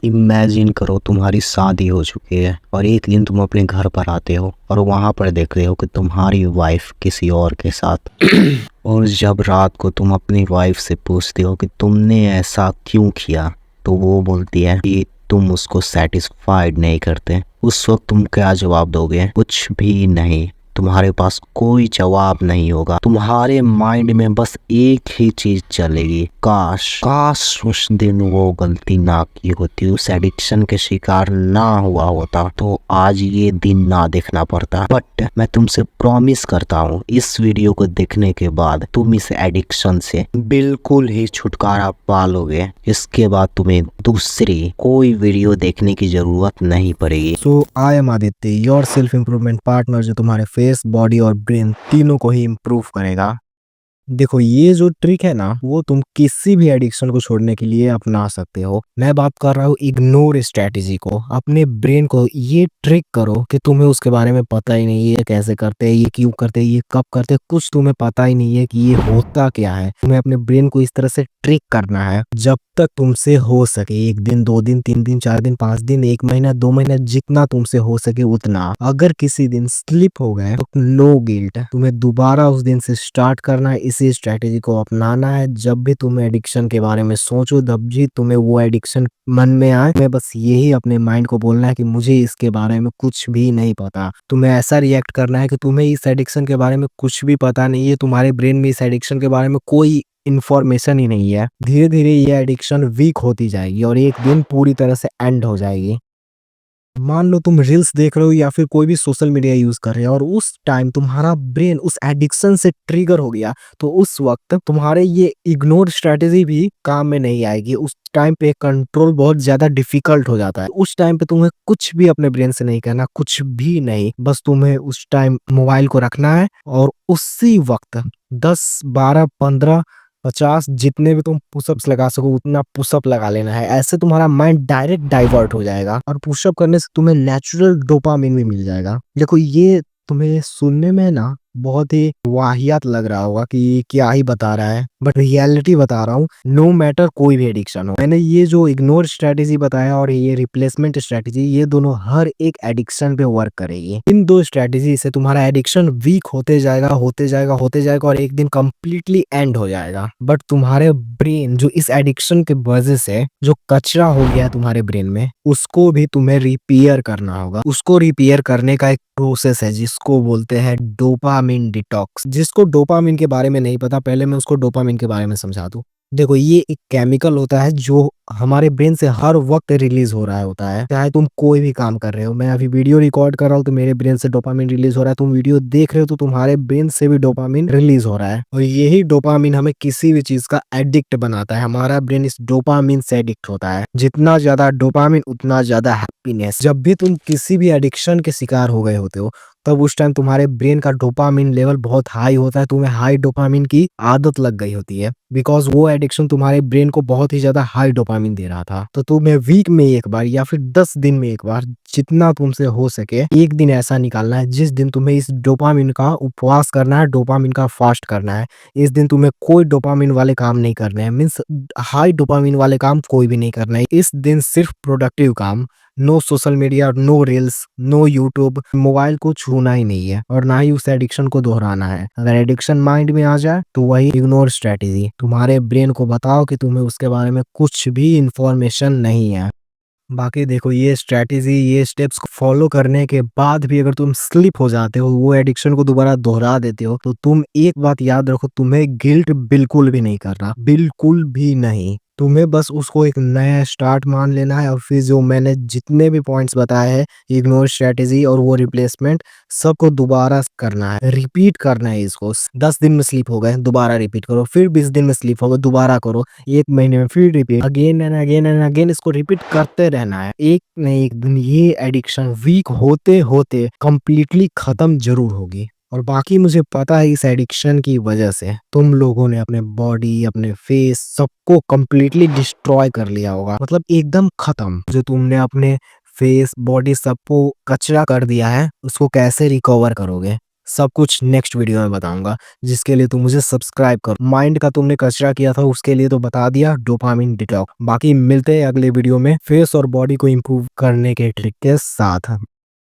Imagine करो तुम्हारी शादी हो चुकी है और एक दिन तुम अपने घर पर आते हो और वहां पर देख रहे हो कि तुम्हारी वाइफ किसी और के साथ और जब रात को तुम अपनी वाइफ से पूछते हो कि तुमने ऐसा क्यों किया, तो वो बोलती है कि तुम उसको सेटिस्फाइड नहीं करते। उस वक्त तुम क्या जवाब दोगे? कुछ भी नहीं। तुम्हारे पास कोई जवाब नहीं होगा। तुम्हारे माइंड में बस एक ही चीज चलेगी, काश काश उस दिन वो गलती ना की होती, उस एडिक्शन के शिकार ना हुआ होता तो आज ये दिन ना देखना पड़ता। बट मैं तुमसे प्रॉमिस करता हूँ, इस वीडियो को देखने के बाद तुम इस एडिक्शन से बिल्कुल ही छुटकारा पा लोगे। इसके बाद तुम्हें दूसरी कोई वीडियो देखने की जरूरत नहीं पड़ेगी। So I am Aditya, your self improvement partner, जो तुम्हारे फेस, बॉडी और ब्रेन तीनों को ही इम्प्रूव करेगा। देखो, ये जो ट्रिक है ना, वो तुम किसी भी एडिक्शन को छोड़ने के लिए अपना सकते हो। मैं बात कर रहा हूँ इग्नोर स्ट्रेटेजी को। अपने ब्रेन को ये ट्रिक करो कि तुम्हें उसके बारे में पता ही नहीं है, ये कैसे करते हैं, ये क्यों करते हैं, ये कब करते हैं, कुछ तुम्हें पता ही नहीं है कि ये होता क्या है। तुम्हें अपने ब्रेन को इस तरह से ट्रिक करना है जब तक तुमसे हो सके। 1 दिन, 2 दिन, 3 दिन, 4 दिन, 5 दिन, 1 महीना, 2 महीना, जितना तुमसे हो सके उतना। अगर किसी दिन स्लिप हो गए तो नो गिल्ट, तुम्हें दोबारा उस दिन से स्टार्ट करना है, इसी स्ट्रेटेजी को अपनाना है। जब भी तुम एडिक्शन के बारे में सोचो, जब भी तुम्हें वो एडिक्शन मन में आए, तुम्हें बस यही अपने माइंड को बोलना है कि मुझे इसके बारे में कुछ भी नहीं पता। तुम्हें ऐसा रिएक्ट करना है कि तुम्हें इस एडिक्शन के बारे में कुछ भी पता नहीं है, तुम्हारे ब्रेन में इस एडिक्शन के बारे में कोई इंफॉर्मेशन ही नहीं है। धीरे धीरे ये एडिक्शन वीक होती जाएगी और एक दिन पूरी तरह से एंड हो जाएगी। मान लो तुम रील्स देख रहे हो या फिर कोई भी सोशल मीडिया यूज कर रहे हो और उस टाइम तुम्हारा ब्रेन उस एडिक्शन से ट्रिगर हो गया, तो उस वक्त तुम्हारे ये इग्नोर स्ट्रेटेजी भी काम में नहीं आएगी। उस टाइम पे कंट्रोल बहुत ज्यादा डिफिकल्ट हो जाता है। उस टाइम पे तुम्हें कुछ भी अपने ब्रेन से नहीं करना, कुछ भी नहीं। बस तुम्हें उस टाइम मोबाइल को रखना है और उसी वक्त 10, 12, 15, 50 जितने भी तुम पुशअप्स लगा सको उतना पुशअप लगा लेना है। ऐसे तुम्हारा माइंड डायरेक्ट डाइवर्ट हो जाएगा और पुशअप करने से तुम्हें नेचुरल डोपामिन भी मिल जाएगा। देखो, ये तुम्हें सुनने में ना बहुत ही वाहियात लग रहा होगा कि क्या ही बता रहा है, बट रियलिटी बता रहा हूँ। नो मैटर कोई भी एडिक्शन हो, मैंने ये जो इग्नोर स्ट्रेटेजी बताया और ये रिप्लेसमेंट स्ट्रेटेजी, ये दोनों हर एक एडिक्शन पे वर्क करेगी। इन दो स्ट्रेटेजी से तुम्हारा एडिक्शन वीक होते जाएगा, होते जाएगा, होते जाएगा और एक दिन कंप्लीटली एंड हो जाएगा। बट तुम्हारे ब्रेन जो इस एडिक्शन के वजह से जो कचरा हो गया है तुम्हारे ब्रेन में, उसको भी तुम्हें रिपेयर करना होगा। उसको रिपेयर करने का एक प्रोसेस है जिसको बोलते हैं डोपामिन डिटॉक्स। जिसको डोपामिन के बारे में नहीं पता, पहले मैं उसको डोपामिन के बारे में समझा दूं। देखो, ये एक केमिकल होता है जो हमारे ब्रेन से हर वक्त रिलीज हो रहा होता है, चाहे तुम कोई भी काम कर रहे हो। मैं अभी वीडियो रिकॉर्ड कर रहा हूँ तो मेरे ब्रेन से डोपामिन रिलीज हो रहा है, तुम वीडियो देख रहे हो तो तुम्हारे ब्रेन से भी डोपामिन रिलीज हो रहा है। और यही डोपामिन हमें किसी भी चीज का एडिक्ट बनाता है। हमारा ब्रेन इस डोपामिन से एडिक्ट होता है। जितना ज्यादा डोपामिन उतना ज्यादा हैप्पीनेस। जब भी तुम किसी भी एडिक्शन के शिकार हो गए होते हो, तब उस टाइम तुम्हारे ब्रेन का डोपामिन लेवल बहुत हाई होता है। तुम्हें हाई डोपामिन की आदत लग गई होती है, बिकॉज वो एडिक्शन तुम्हारे ब्रेन को बहुत ही ज्यादा हाई डोपामिन दे रहा था। तो तुम्हें वीक में एक बार या फिर 10 दिन में एक बार, जितना तुमसे हो सके, एक दिन ऐसा निकालना है जिस दिन तुम्हें इस डोपामिन का उपवास करना है, डोपामिन का फास्ट करना है। इस दिन तुम्हें कोई डोपामिन वाले काम नहीं करने हैं, मीन्स हाई डोपामिन वाले काम कोई भी नहीं करना है। इस दिन सिर्फ प्रोडक्टिव काम, no social media, no reels, no YouTube, mobile को छूना ही नहीं है और ना ही उस एडिक्शन को दोहराना है। अगर एडिक्शन माइंड में आ जाए तो वही इग्नोर स्ट्रेटेजी। तुम्हारे ब्रेन को बताओ कि तुम्हें उसके बारे में कुछ भी इंफॉर्मेशन नहीं है। बाकी देखो, ये स्ट्रेटेजी, ये स्टेप्स को फॉलो करने के बाद भी अगर तुम स्लिप हो जाते हो, वो एडिक्शन को दोबारा दोहरा देते हो, तो तुम एक बात याद रखो, तुम्हें गिल्ट बिल्कुल भी नहीं करना, बिल्कुल भी नहीं। तुम्हें बस उसको एक नया स्टार्ट मान लेना है और फिर जो मैंने जितने भी पॉइंट्स बताए हैं, इग्नोर स्ट्रेटेजी और वो रिप्लेसमेंट, सबको दोबारा करना है, रिपीट करना है इसको। 10 दिन में स्लिप हो गए, दोबारा रिपीट करो। फिर 20 दिन में स्लिप हो गए, दोबारा करो। 1 महीने में फिर repeat, again and again and again इसको रिपीट करते रहना है। एक न एक दिन ये एडिक्शन वीक होते होते कंप्लीटली खत्म जरूर होगी। और बाकी मुझे पता है इस एडिक्शन की वजह से तुम लोगों ने अपने बॉडी, अपने फेस, सबको कंप्लीटली डिस्ट्रॉय कर लिया होगा, मतलब एकदम खत्म। जो तुमने अपने फेस, बॉडी, सबको कचरा कर दिया है, उसको कैसे रिकवर करोगे? सब कुछ नेक्स्ट वीडियो में बताऊंगा, जिसके लिए तुम मुझे सब्सक्राइब करो। माइंड का तुमने कचरा किया था उसके लिए तो बता दिया, डोपामिन डिटॉक्स। बाकी मिलते हैं अगले वीडियो में फेस और बॉडी को इम्प्रूव करने के ट्रिक के साथ।